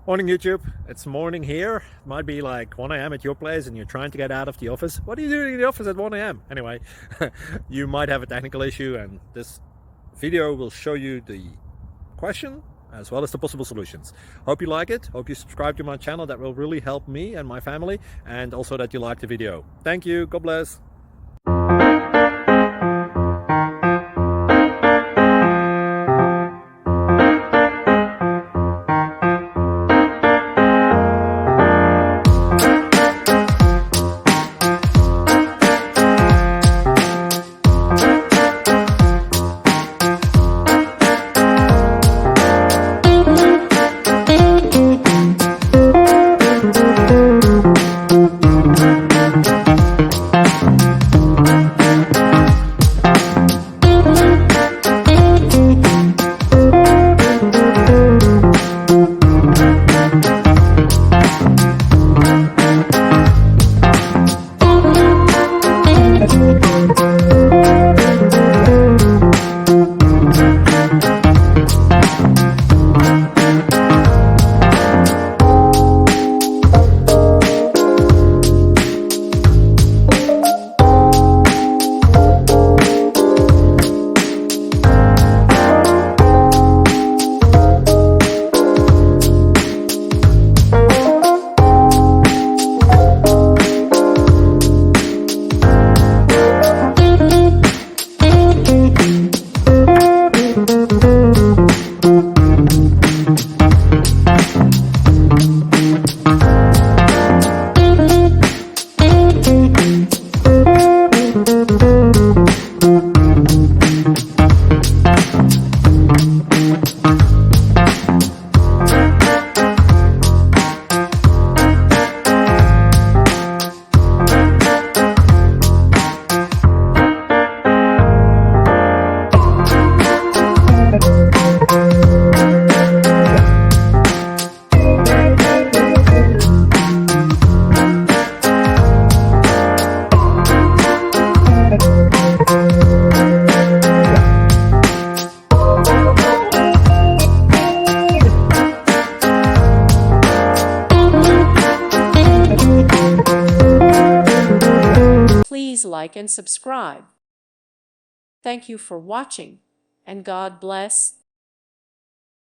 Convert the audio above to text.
Morning YouTube, it's morning here. It might be like 1 a.m. at your place and you're trying to get out of the office. What are you doing in the office at 1 a.m.? Anyway, you might have a technical issue and this video will show you the question as well as the possible solutions. Hope you like it, hope you subscribe to my channel. That will really help me and my family, and also that you like the video. Thank you, God bless. Please like and subscribe. Thank you for watching, and God bless.